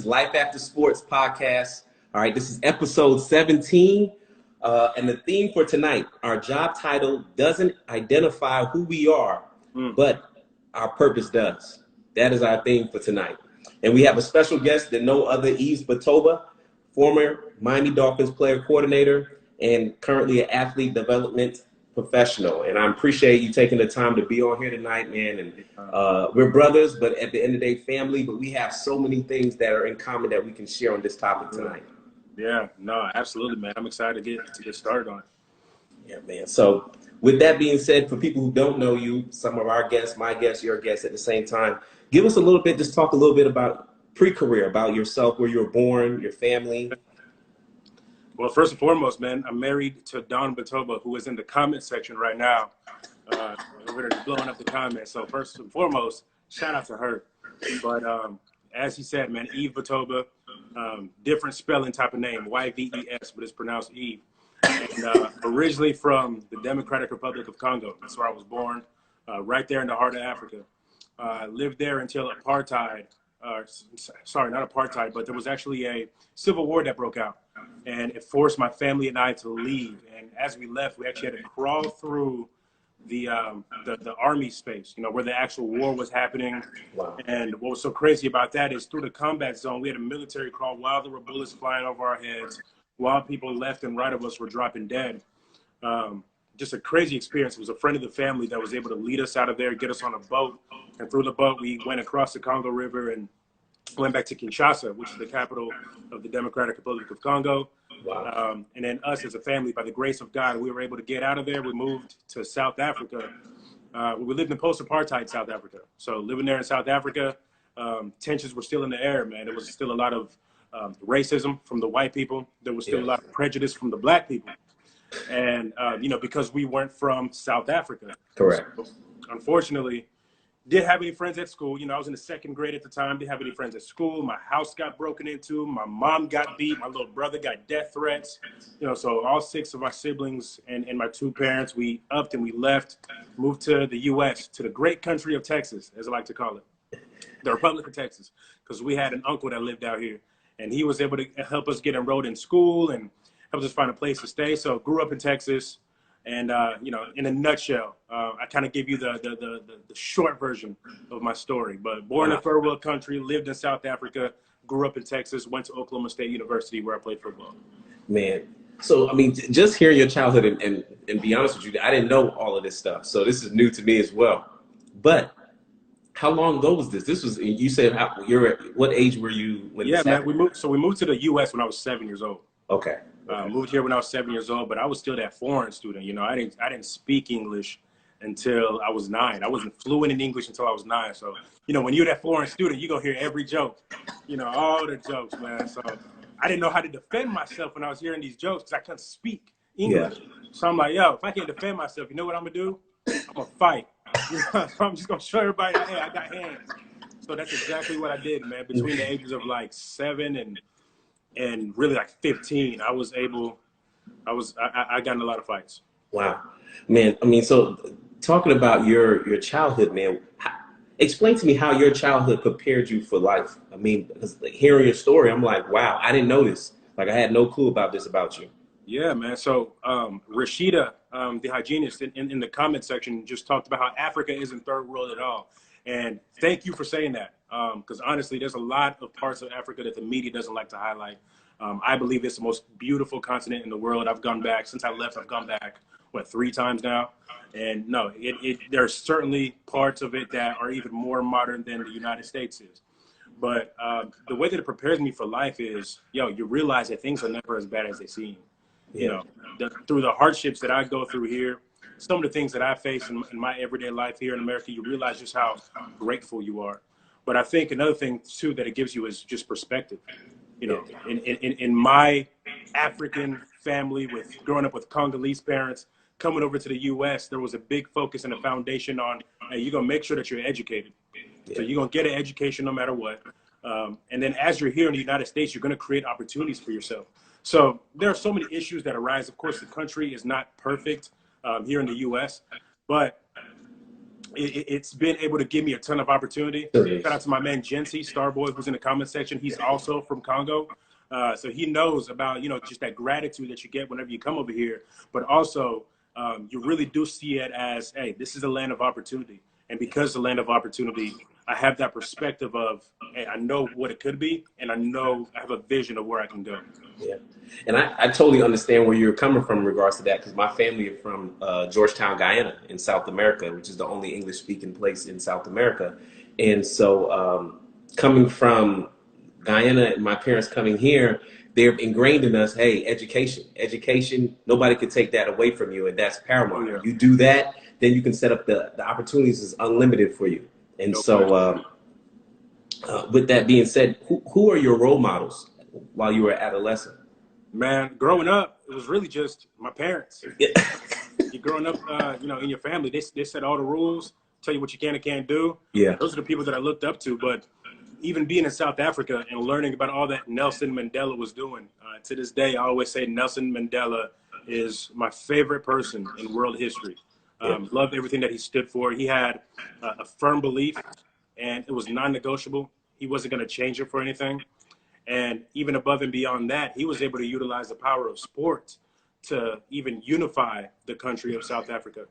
Life After Sports podcast. All right, this is episode 17. And the theme for tonight, our job title doesn't identify who we are, but our purpose does. That is our theme for tonight. And we have a special guest than no other, Yves Batoba, former Miami Dolphins player coordinator and currently an athlete development professional. And I appreciate you taking the time to be on here tonight, man. And we're brothers, but at the end of the day, family. But we have so many things that are in common that we can share on this topic tonight. Yeah, no, absolutely, man. I'm excited to get started on it. Yeah, man. So with that being said, for people who don't know you, some of our guests, my guests, your guests at the same time, give us a little bit, just talk a little bit about pre-career, about yourself, where you were born, your family. Well, first and foremost, man, I'm married to Dawn Batoba, who is in the comment section right now. We're blowing up the comments. So first and foremost, shout out to her. But as he said, man, Yves Batoba, different spelling type of name, Y-V-E-S, but it's pronounced Yves. And originally from the Democratic Republic of Congo. That's where I was born, right there in the heart of Africa. Lived there until apartheid. Sorry, not apartheid, but there was actually a civil war that broke out. And it forced my family and I to leave. And as we left, we actually had to crawl through the army space, you know, where the actual war was happening. Wow. And what was so crazy about that is through the combat zone, we had a military crawl while there were bullets flying over our heads, while people left and right of us were dropping dead. Just a crazy experience. It was a friend of the family that was able to lead us out of there, get us on a boat. And through the boat, we went across the Congo River and went back to Kinshasa, which is the capital of the Democratic Republic of Congo. Wow. And then us as a family, by the grace of God, we were able to get out of there. We moved to South Africa. We lived in post-apartheid South Africa. So living there in South Africa, tensions were still in the air, man. There was still a lot of racism from the white people. There was still a lot of prejudice from the black people. And, you know, because we weren't from South Africa. Correct. So, unfortunately, didn't have any friends at school. You know, I was in the second grade at the time. Didn't have any friends at school. My house got broken into. My mom got beat. My little brother got death threats. You know, so all six of my siblings and my two parents, we upped and we left, moved to the U.S., to the great country of Texas, as I like to call it, the Republic of Texas, because we had an uncle that lived out here. And he was able to help us get enrolled in school and help us find a place to stay. So grew up in Texas. And, you know, in a nutshell, I kind of give you the short version of my story. But born in third world country, lived in South Africa, grew up in Texas, went to Oklahoma State University where I played football. Man, so, I mean, just hearing your childhood and be honest with you, I didn't know all of this stuff. So this is new to me as well. But how long ago was this? This was, you said, what age were you when this happened? Man, we moved to the U.S. when I was 7 years old. Okay. Moved here when I was 7 years old, but I was still that foreign student. You know, I didn't speak English until I was 9. I wasn't fluent in English until I was 9. So, you know, when you're that foreign student, you're going to hear every joke, you know, all the jokes, man. So I didn't know how to defend myself when I was hearing these jokes because I couldn't speak English. Yeah. So I'm like, yo, if I can't defend myself, you know what I'm going to do? I'm going to fight. You know? So I'm just going to show everybody, hey, I got hands. So that's exactly what I did, man. Between the ages of like 7 and really like 15, I got in a lot of fights. Wow, man. I mean, so talking about your childhood, man, explain to me how your childhood prepared you for life. I mean, because hearing your story, I'm like, wow, I didn't know this. Like, I had no clue about this about you. Yeah, man. So Rashida, the hygienist in the comment section, just talked about how Africa isn't third world at all. And thank you for saying that. Because honestly, there's a lot of parts of Africa that the media doesn't like to highlight. I believe it's the most beautiful continent in the world. I've gone back since I left. I've gone back, 3 times now. And no, there are certainly parts of it that are even more modern than the United States is. But the way that it prepares me for life is, you realize that things are never as bad as they seem. Yeah. You know, through the hardships that I go through here, some of the things that I face in my everyday life here in America, you realize just how grateful you are. But I think another thing, too, that it gives you is just perspective. You know, in my African family, with growing up with Congolese parents, coming over to the U.S., there was a big focus and a foundation on, hey, you're going to make sure that you're educated. Yeah. So you're going to get an education no matter what. And then as you're here in the United States, you're going to create opportunities for yourself. So there are so many issues that arise. Of course, the country is not perfect here in the U.S., but it's been able to give me a ton of opportunity. Shout out to my man Jency Starboy, who's in the comment section. He's also from Congo, so he knows about just that gratitude that you get whenever you come over here. But also, you really do see it as, hey, this is a land of opportunity, and because it's a land of opportunity, I have that perspective of, hey, I know what it could be, and I have a vision of where I can go. Yeah, and I totally understand where you're coming from in regards to that, because my family is from Georgetown, Guyana, in South America, which is the only English-speaking place in South America. And so coming from Guyana and my parents coming here, they're ingrained in us, hey, education, nobody can take that away from you, and that's paramount. Yeah. You do that, then you can set up the opportunities is unlimited for you. And so with that being said, who are your role models while you were adolescent? Man, growing up, it was really just my parents. You're growing up, in your family, they set all the rules, tell you what you can and can't do. Yeah. Those are the people that I looked up to. But even being in South Africa and learning about all that Nelson Mandela was doing, to this day, I always say Nelson Mandela is my favorite person in world history. Loved everything that he stood for. He had a firm belief, and it was non-negotiable. He wasn't going to change it for anything. And even above and beyond that, he was able to utilize the power of sport to even unify the country of South Africa.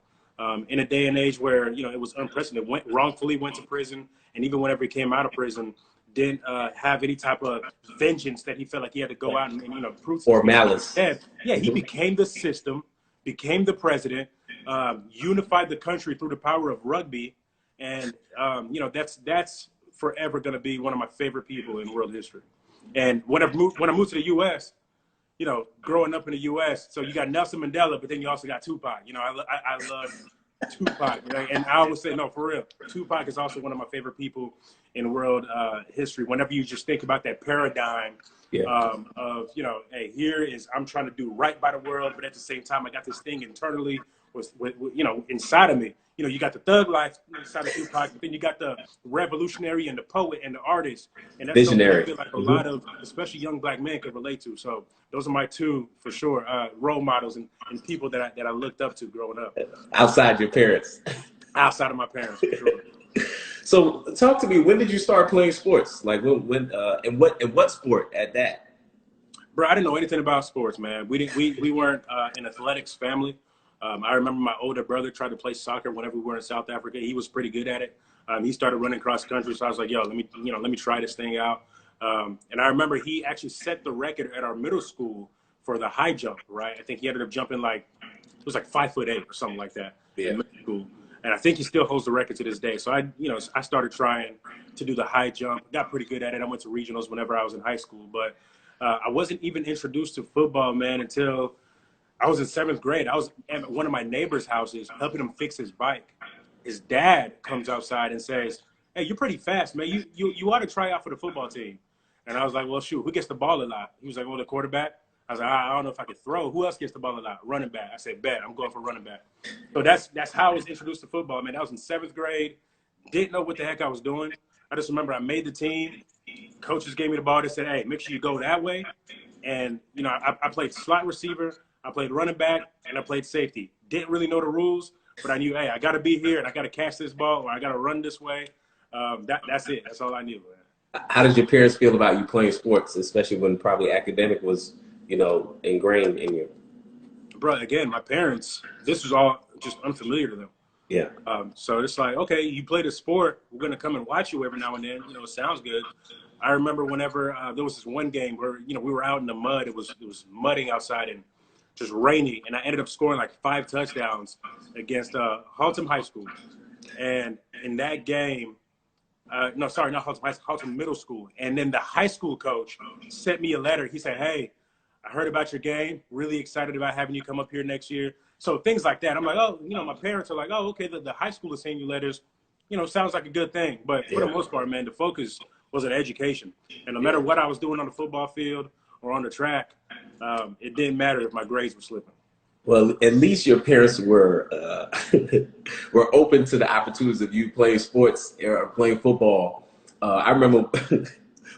In a day and age where, it was unprecedented, wrongfully went to prison, and even whenever he came out of prison, didn't have any type of vengeance that he felt like he had to go out and prove. Or malice. Yeah, he became the system, became the president, unified the country through the power of rugby. And, that's forever going to be one of my favorite people in world history. And when I moved to the U.S., growing up in the U.S., so you got Nelson Mandela, but then you also got Tupac. I love Tupac, and I always say, no, for real, Tupac is also one of my favorite people in world history. Whenever you just think about that paradigm of, hey, I'm trying to do right by the world, but at the same time, I got this thing internally, inside of me. You got the thug life inside of Tupac, but then you got the revolutionary and the poet and the artist, and that's visionary. Something I feel like a lot of, especially young black men, could relate to. So those are my two, for sure, role models and people that I looked up to growing up. Outside your parents. Outside of my parents, for sure. So talk to me. When did you start playing sports? Like when and what sport at that? Bro, I didn't know anything about sports, man. We weren't an athletics family. I remember my older brother tried to play soccer whenever we were in South Africa. He was pretty good at it. He started running cross country, so I was like, "Yo, let me try this thing out." And I remember he actually set the record at our middle school for the high jump. Right? I think he ended up jumping it was like 5'8" or something like that in middle school. And I think he still holds the record to this day. So I started trying to do the high jump. Got pretty good at it. I went to regionals whenever I was in high school, but I wasn't even introduced to football, man, until I was in 7th grade. I was at one of my neighbor's houses helping him fix his bike. His dad comes outside and says, "Hey, you're pretty fast, man. You ought to try out for the football team." And I was like, "Well, shoot, who gets the ball a lot?" He was like, "Well, the quarterback." I was like, "I don't know if I could throw. Who else gets the ball a lot?" "Running back." I said, "Bet, I'm going for running back." So that's how I was introduced to football, man. I was in 7th grade. Didn't know what the heck I was doing. I just remember I made the team. Coaches gave me the ball. They said, "Hey, make sure you go that way." And, I played slot receiver. I played running back, and I played safety. Didn't really know the rules, but I knew, hey, I got to be here, and I got to catch this ball, or I got to run this way. That's it. That's all I knew, man. How did your parents feel about you playing sports, especially when probably academic was, ingrained in you? Bro, again, my parents, this was all just unfamiliar to them. Yeah. So it's like, okay, you played a sport. We're going to come and watch you every now and then. It sounds good. I remember whenever there was this one game where, we were out in the mud. It was mudding outside and just rainy. And I ended up scoring like 5 touchdowns against Haltom High School. And in that game, no, sorry, not Haltom High School, Haltom Middle School. And then the high school coach sent me a letter. He said, "Hey, I heard about your game. Really excited about having you come up here next year." So things like that. I'm like, oh, my parents are like, oh, okay, the high school is sending you letters. Sounds like a good thing. But for the most part, man, the focus was on education. And no matter what I was doing on the football field or on the track, it didn't matter if my grades were slipping. Well, at least your parents were were open to the opportunities of you playing sports or playing football. I remember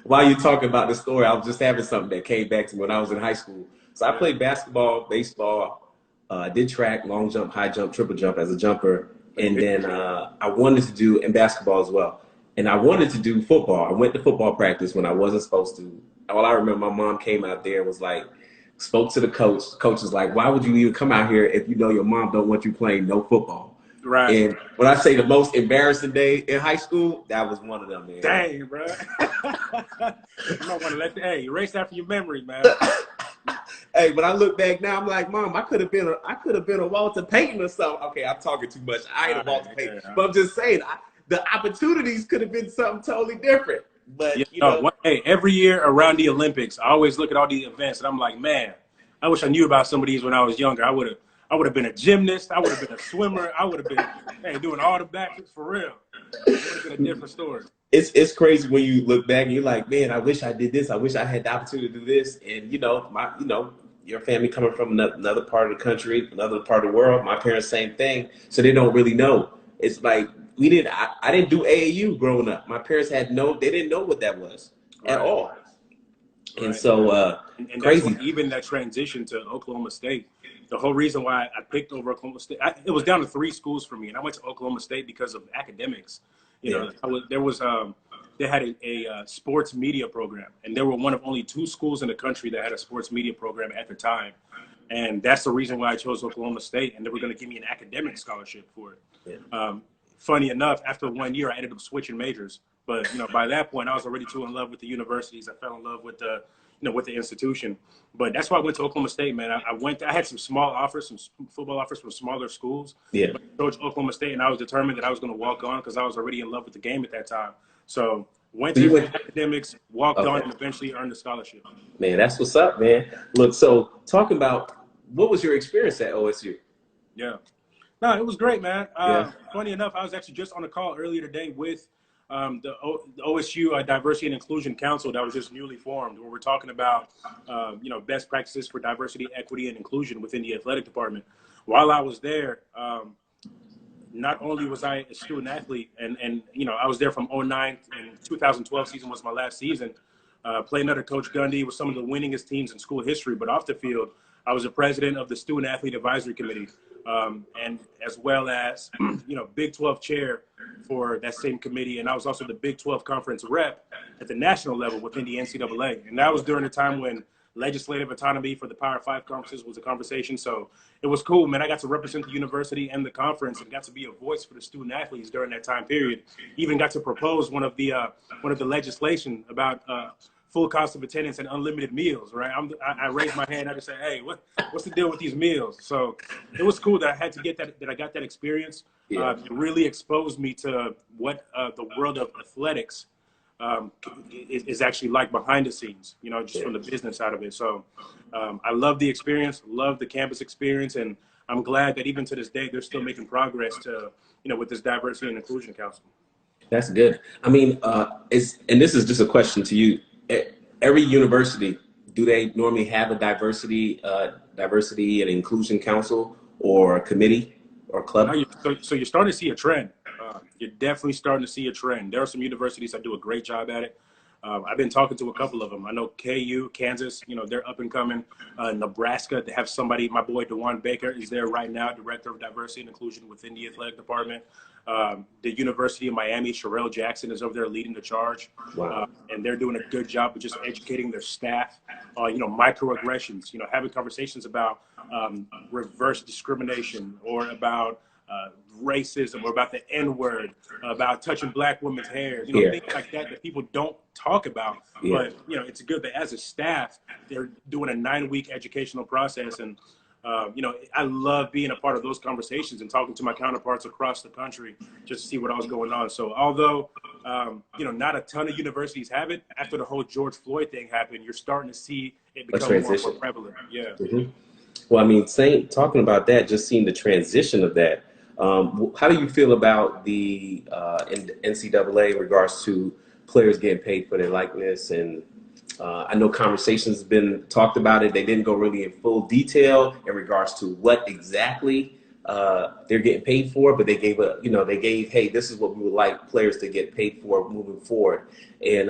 while you're talking about this story, I was just having something that came back to me when I was in high school. So I played basketball, baseball, did track, long jump, high jump, triple jump as a jumper. And then I wanted to do in basketball as well. And I wanted to do football. I went to football practice when I wasn't supposed to. All I remember, my mom came out there and was like, spoke to the coach. The coach was like, why would you even come out here if you know your mom don't want you playing no football? Right. And when I say the most embarrassing day in high school, that was one of them, man. Dang, bro. You might want to erase that from your memory, man. Hey, but I look back now, I'm like, Mom, I could have been a Walter Payton or something. Okay, I'm talking too much. I ain't a Walter Payton, but I'm just saying the opportunities could have been something totally different. But you know, every year around the Olympics, I always look at all the events, and I'm like, man, I wish I knew about some of these when I was younger. I would have been a gymnast. I would have been a swimmer. I would have been doing all the backflips for real. It would have been a different story. It's crazy when you look back and you're like, man, I wish I did this. I wish I had the opportunity to do this. And your family coming from another part of the country, another part of the world. My parents, same thing. So they don't really know. It's like I didn't do AAU growing up. My parents they didn't know what that was at all. Right. And so and crazy. That's even that transition to Oklahoma State. The whole reason why I picked over Oklahoma State, it was down to 3 schools for me, and I went to Oklahoma State because of academics. They had a sports media program, and they were one of only 2 schools in the country that had a sports media program at the time. And that's the reason why I chose Oklahoma State, and they were going to give me an academic scholarship for it. Yeah. Funny enough, after 1 year, I ended up switching majors. But by that point, I was already too in love with the universities. I fell in love with the institution. But that's why I went to Oklahoma State, man. I had some small offers, some football offers from smaller schools. Yeah. But I chose Oklahoma State, and I was determined that I was going to walk on because I was already in love with the game at that time. So went to academics, walked on, and eventually earned a scholarship. Man, that's what's up, man. Look, so talking about what was your experience at OSU? Yeah. No, it was great, man. Funny enough, I was actually just on a call earlier today with the OSU Diversity and Inclusion Council that was just newly formed, where we're talking about, best practices for diversity, equity, and inclusion within the athletic department. While I was there, not only was I a student athlete, and I was there from 2009 and 2012 season was my last season, playing under Coach Gundy with some of the winningest teams in school history, but off the field, I was a president of the Student Athlete Advisory Committee, and as well as, Big 12 chair for that same committee. And I was also the Big 12 conference rep at the national level within the NCAA. And that was during a time when legislative autonomy for the Power 5 conferences was a conversation. So it was cool, man. I got to represent the university and the conference and got to be a voice for the student athletes during that time period. Even got to propose one of the legislation about full cost of attendance and unlimited meals, right? I raised my hand. I just said, hey, what's the deal with these meals? So it was cool that I had to get that I got that experience. Yeah. It really exposed me to what the world of athletics is actually like behind the scenes, from the business side of it. So I love the experience, love the campus experience, and I'm glad that even to this day, they're still making progress with this Diversity and Inclusion Council. That's good. I mean, and this is just a question to you. Every university, do they normally have a diversity and inclusion council or committee or club? So you're starting to see a trend. You're definitely starting to see a trend. There are some universities that do a great job at it. I've been talking to a couple of them. I know KU, Kansas, they're up and coming. Nebraska, they have somebody, my boy DeJuan Baker is there right now, Director of Diversity and Inclusion within the athletic department. The University of Miami, Sherelle Jackson is over there leading the charge. Wow. And they're doing a good job of just educating their staff, microaggressions, having conversations about reverse discrimination or about racism or about the N-word, about touching Black women's hair, things like that people don't talk about. Yeah. But, it's good that as a staff, they're doing a 9-week educational process. And, I love being a part of those conversations and talking to my counterparts across the country just to see what else going on. So although, not a ton of universities have it, after the whole George Floyd thing happened, you're starting to see it become more and more prevalent. Yeah. Mm-hmm. Well, I mean, talking about that, just seeing the transition of that, how do you feel about the NCAA in regards to players getting paid for their likeness? And I know conversations have been talked about it. They didn't go really in full detail in regards to what exactly they're getting paid for, but they gave hey, this is what we would like players to get paid for moving forward. And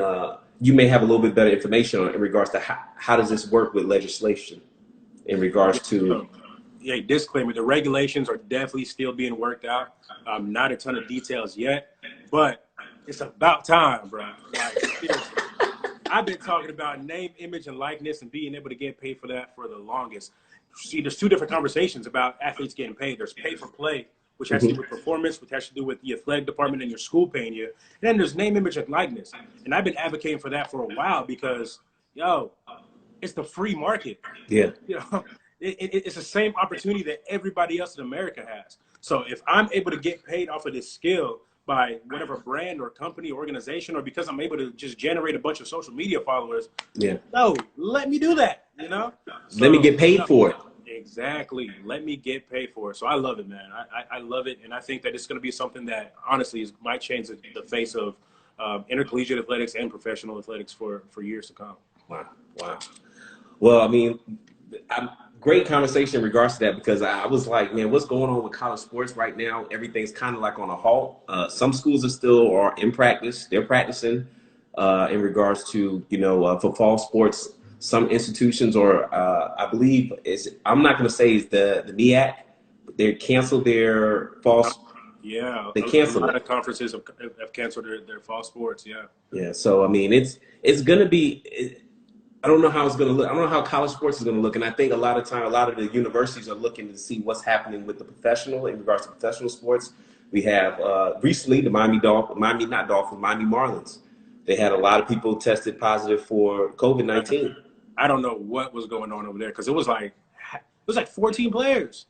you may have a little bit better information in regards to how does this work with legislation in regards to yeah, disclaimer, the regulations are definitely still being worked out. Not a ton of details yet, but it's about time, bro. Like, seriously. I've been talking about name, image, and likeness and being able to get paid for that for the longest. See, there's two different conversations about athletes getting paid. There's pay for play, which has to do with performance, which has to do with the athletic department and your school paying you. And then there's name, image, and likeness. And I've been advocating for that for a while because, yo, it's the free market. Yeah. You know, it's the same opportunity that everybody else in America has. So if I'm able to get paid off of this skill by whatever brand or company or organization, or because I'm able to just generate a bunch of social media followers, yeah, no, let me do that, you know? So, let me get paid for it. Exactly. Let me get paid for it. So I love it, man. I love it. And I think that it's going to be something that honestly might change the face of intercollegiate athletics and professional athletics for years to come. Wow. Wow. Well, I mean, great conversation in regards to that, because I was like, man, what's going on with college sports right now? Everything's kind of like on a halt. Some schools are in practice. They're practicing in regards to, for fall sports. Some institutions, or I believe I'm not going to say it's the NEAC, they canceled their fall. Yeah, they canceled a lot of conferences have canceled their fall sports. Yeah. Yeah. So I mean, it's going to be. I don't know how it's going to look. I don't know how college sports is going to look. And I think a lot of the universities are looking to see what's happening with the professional in regards to professional sports. We have recently the Miami Marlins. They had a lot of people tested positive for COVID-19. I don't know what was going on over there, because it was like 14 players.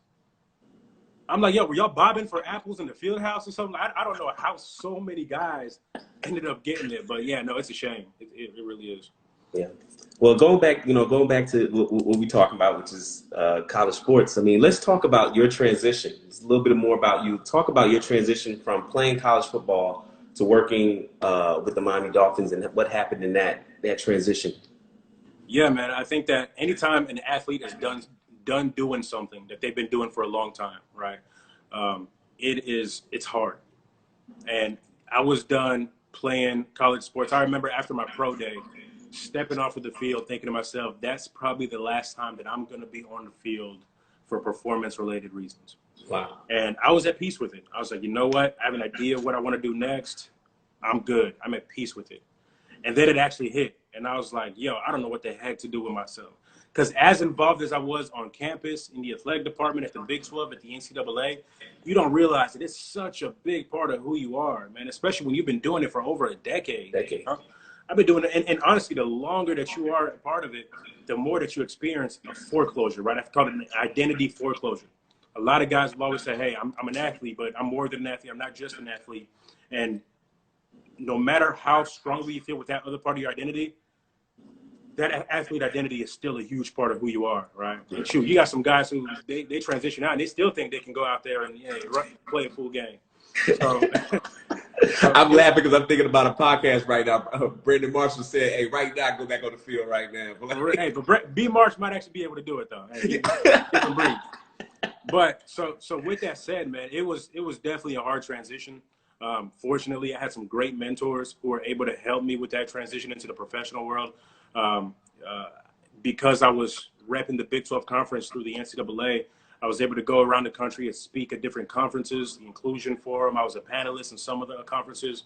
I'm like, yo, were y'all bobbing for apples in the field house or something? I don't know how so many guys ended up getting it, but yeah, no, it's a shame. It really is. Yeah. Well, going back to what we talking about, which is college sports. I mean, let's talk about your transition. It's a little bit more about you. Talk about your transition from playing college football to working with the Miami Dolphins, and what happened in that transition. Yeah, man. I think that anytime an athlete is done doing something that they've been doing for a long time, right? It's hard. And I was done playing college sports. I remember after my pro day, stepping off of the field, thinking to myself, that's probably the last time that I'm going to be on the field for performance-related reasons. Wow. And I was at peace with it. I was like, you know what? I have an idea of what I want to do next. I'm good. I'm at peace with it. And then it actually hit. And I was like, yo, I don't know what the heck to do with myself. Because as involved as I was on campus, in the athletic department, at the Big 12, at the NCAA, you don't realize that it's such a big part of who you are, man, especially when you've been doing it for over a decade. I've been doing it. And honestly, the longer that you are a part of it, the more that you experience a foreclosure, right? I've called it an identity foreclosure. A lot of guys will always say, hey, I'm an athlete, but I'm more than an athlete. I'm not just an athlete. And no matter how strongly you feel with that other part of your identity, that athlete identity is still a huge part of who you are, right? And shoot, you got some guys who they transition out and they still think they can go out there and play a full game. So, I'm laughing because I'm thinking about a podcast right now. Brandon Marshall said, "Hey, right now, go back on the field right now." Hey, but B. Marsh might actually be able to do it though. Hey, different breed. But so with that said, man, it was definitely a hard transition. Fortunately, I had some great mentors who were able to help me with that transition into the professional world. Because I was repping the Big 12 conference through the NCAA, I was able to go around the country and speak at different conferences, the Inclusion Forum. I was a panelist in some of the conferences.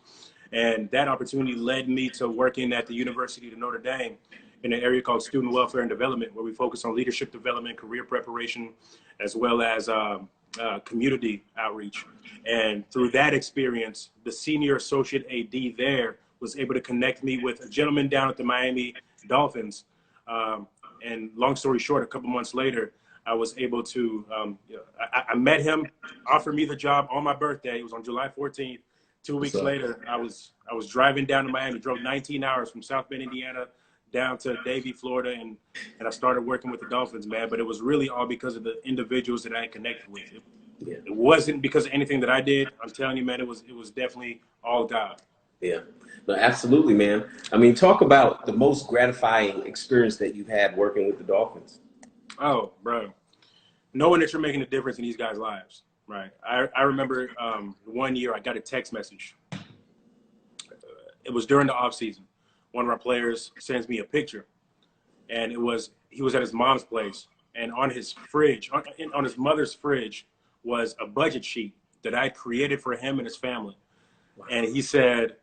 And that opportunity led me to working at the University of Notre Dame in an area called Student Welfare and Development, where we focus on leadership development, career preparation, as well as community outreach. And through that experience, the senior associate AD there was able to connect me with a gentleman down at the Miami Dolphins. And long story short, a couple months later, I was able to, I met him, offered me the job on my birthday. It was on July 14th. 2 weeks later, I was driving down to Miami, drove 19 hours from South Bend, Indiana, down to Davie, Florida, and I started working with the Dolphins, man. But it was really all because of the individuals that I had connected with. It wasn't because of anything that I did. I'm telling you, man, it was definitely all God. Yeah, no, absolutely, man. I mean, talk about the most gratifying experience that you've had working with the Dolphins. Oh, bro, knowing that you're making a difference in these guys' lives, right? I remember 1 year I got a text message. It was during the off season. One of our players sends me a picture, and he was at his mom's place, and on his fridge, on his mother's fridge, was a budget sheet that I created for him and his family. And he said,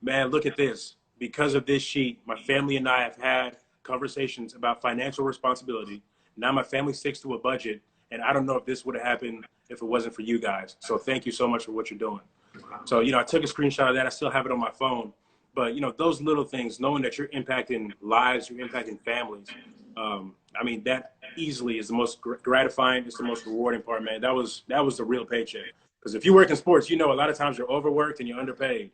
man, look at this. Because of this sheet, my family and I have had conversations about financial responsibility. Now my family sticks to a budget, and I don't know if this would have happened if it wasn't for you guys. So thank you so much for what you're doing. So, I took a screenshot of that. I still have it on my phone. But, those little things, knowing that you're impacting lives, you're impacting families, that easily is the most gratifying. It's the most rewarding part, man. That was the real paycheck. Because if you work in sports, a lot of times you're overworked and you're underpaid.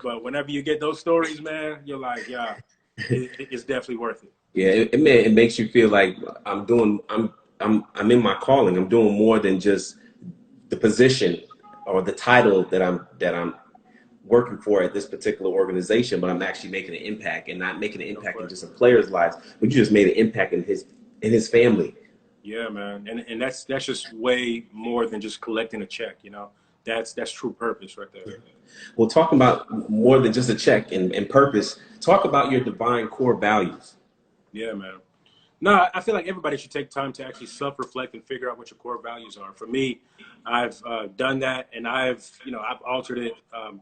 But whenever you get those stories, man, you're like, yeah, it's definitely worth it. Yeah, it makes you feel like I'm in my calling. I'm doing more than just the position or the title that I'm working for at this particular organization, but I'm actually making an impact, and not making an impact in just a player's lives, but you just made an impact in his family. Yeah, man, and that's just way more than just collecting a check. That's true purpose right there. Well, talking about more than just a check and purpose, talk about your divine core values. Yeah, man. No, I feel like everybody should take time to actually self-reflect and figure out what your core values are. For me, I've done that, and I've altered it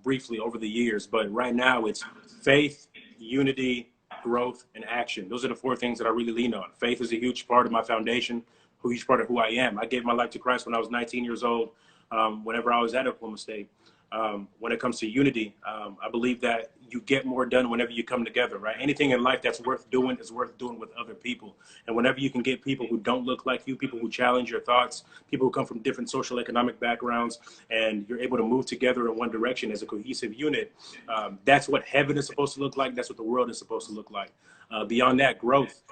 briefly over the years. But right now, it's faith, unity, growth, and action. Those are the four things that I really lean on. Faith is a huge part of my foundation, a huge part of who I am. I gave my life to Christ when I was 19 years old, whenever I was at Oklahoma State. When it comes to unity, I believe that you get more done whenever you come together, right? Anything in life that's worth doing is worth doing with other people. And whenever you can get people who don't look like you, people who challenge your thoughts, people who come from different social economic backgrounds, and you're able to move together in one direction as a cohesive unit, that's what heaven is supposed to look like. That's what the world is supposed to look like. Beyond that, growth.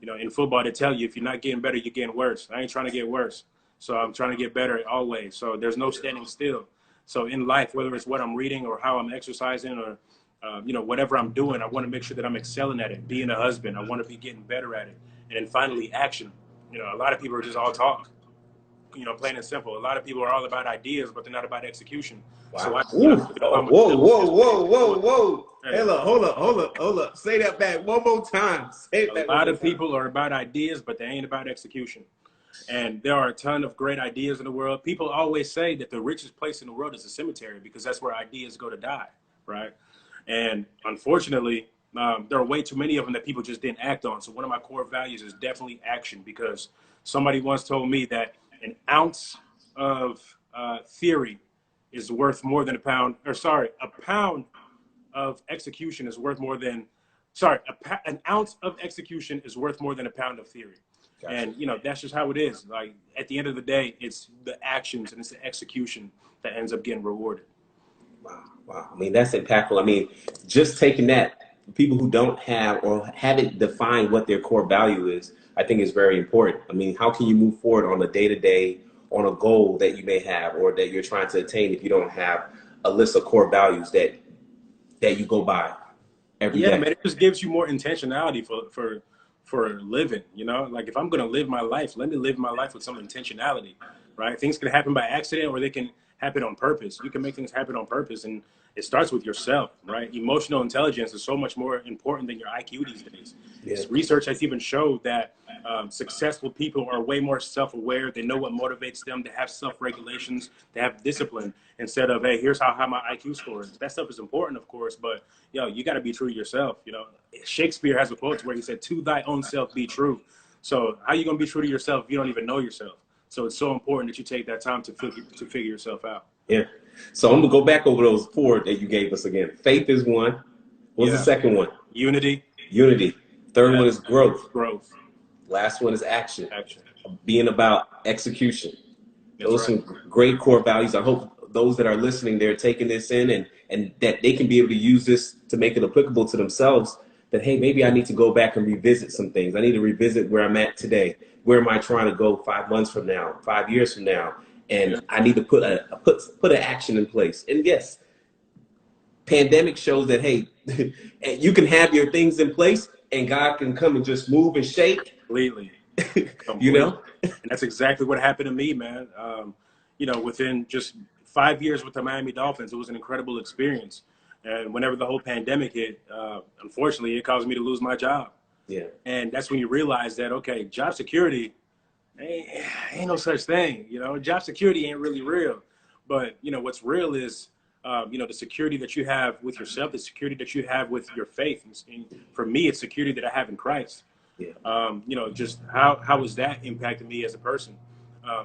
In football, they tell you if you're not getting better, you're getting worse. I ain't trying to get worse. So I'm trying to get better always. So there's no standing still. So in life, whether it's what I'm reading or how I'm exercising or, whatever I'm doing, I want to make sure that I'm excelling at it. Being a husband, I want to be getting better at it. And then finally, action. A lot of people are just all talk, plain and simple. A lot of people are all about ideas, but they're not about execution. Wow. So whoa. Hey, hold up. Say that back one more time. A lot of people are about ideas, but they ain't about execution. And there are a ton of great ideas in the world. People always say that the richest place in the world is a cemetery because that's where ideas go to die, right? And unfortunately, there are way too many of them that people just didn't act on. So one of my core values is definitely action, because somebody once told me that an ounce of theory is worth more than a pound of execution is worth more than, an ounce of execution is worth more than a pound of theory. Gotcha. And, that's just how it is. Like, at the end of the day, it's the actions and it's the execution that ends up getting rewarded. Wow. That's impactful. Just taking that, people who don't have or haven't defined what their core value is, I think is very important. How can you move forward on a day-to-day, on a goal that you may have or that you're trying to attain if you don't have a list of core values that you go by every day? Yeah, man, it just gives you more intentionality for living, like if I'm going to live my life, let me live my life with some intentionality, right? Things can happen by accident or they can happen on purpose. You can make things happen on purpose, and it starts with yourself, right? Emotional intelligence is so much more important than your IQ these days. Yeah. Research has even showed that successful people are way more self-aware. They know what motivates them. They have self-regulations. They have discipline instead of, hey, here's how high my IQ score is. That stuff is important, of course, but you got to be true to yourself. Shakespeare has a quote where he said, "To thy own self be true." So how are you going to be true to yourself if you don't even know yourself? So it's so important that you take that time to figure yourself out. Yeah. So I'm going to go back over those four that you gave us again. Faith is one. What's the second one? Unity. Third one is growth. Last one is action. Being about execution. Those are some great core values. I hope those that are listening, they're taking this in and that they can be able to use this to make it applicable to themselves. That, hey, maybe I need to go back and revisit some things. I need to revisit where I'm at today. Where am I trying to go 5 months from now, 5 years from now? And I need to put an action in place. And yes, pandemic shows that, hey, you can have your things in place and God can come and just move and shake. Completely. And that's exactly what happened to me, man. Within just 5 years with the Miami Dolphins, it was an incredible experience. And whenever the whole pandemic hit, unfortunately, it caused me to lose my job. Yeah. And that's when you realize that, okay, job security ain't no such thing. You know, job security ain't really real. But, you know, what's real is, you know, the security that you have with yourself, the security that you have with your faith. And for me, it's security that I have in Christ. Yeah. You know, just how has that impacted me as a person?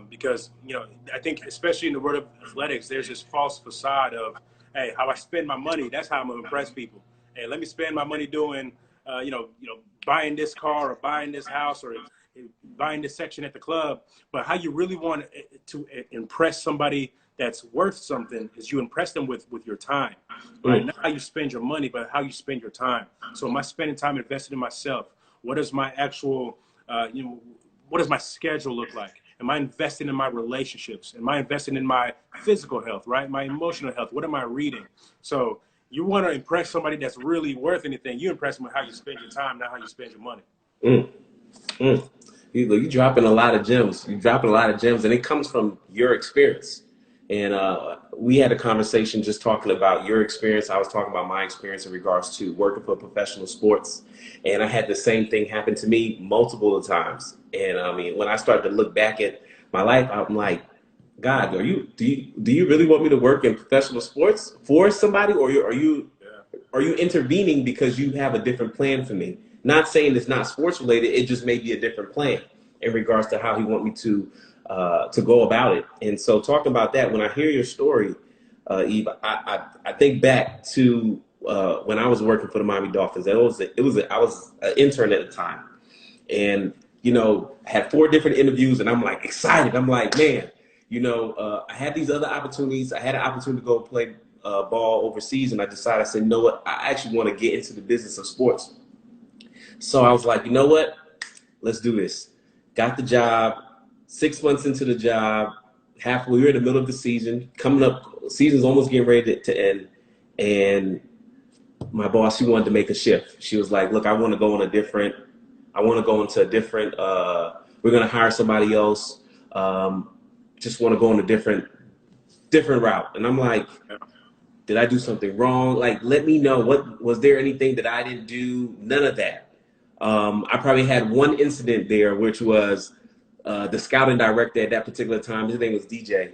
Because, you know, I think especially in the world of athletics, there's this false facade of, hey, how I spend my money, that's how I'm going to impress people. Hey, let me spend my money doing, buying this car or buying this house or buying this section at the club. But how you really want to impress somebody that's worth something is you impress them with your time, right? Not how you spend your money, but how you spend your time. So am I spending time invested in myself? What is my actual, what does my schedule look like? Am I investing in my relationships? Am I investing in my physical health, right? My emotional health? What am I reading? So you want to impress somebody that's really worth anything. You impress them with how you spend your time, not how you spend your money. You dropping a lot of gems. You dropping a lot of gems, and it comes from your experience. And we had a conversation just talking about your experience. I was talking about my experience in regards to working for professional sports, and I had the same thing happen to me multiple of times. And I mean, when I started to look back at my life, I'm like, God, do you really want me to work in professional sports for somebody, or are you intervening because you have a different plan for me? Not saying it's not sports related. It just may be a different plan in regards to how he want me to go about it. And so talking about that, when I hear your story, Yves, I think back to when I was working for the Miami Dolphins. I was an intern at the time, and you know, had 4 different interviews, and I'm like excited. I'm like, man, you know, I had these other opportunities. I had an opportunity to go play ball overseas, and I decided, I said, you know what, I actually want to get into the business of sports. So I was like, you know what, let's do this. Got the job. 6 months into the job, we were in the middle of the season, coming up, season's almost getting ready to end, and my boss, she wanted to make a shift. She was like, look, I want to go into a different, we're going to hire somebody else. Just want to go on a different route. And I'm like, did I do something wrong? Like, let me know. What was there anything that I didn't do? None of that. I probably had one incident there, which was the scouting director at that particular time, his name was DJ,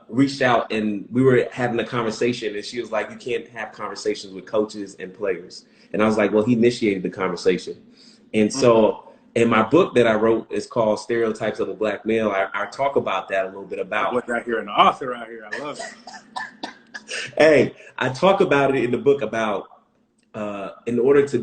reached out, and we were having a conversation, and she was like, you can't have conversations with coaches and players. And I was like, well, he initiated the conversation. And so in my book that I wrote, it's called Stereotypes of a Black Male. I talk about that a little bit about. Look out here, an author out here. I love it. Hey, I talk about it in the book about in order to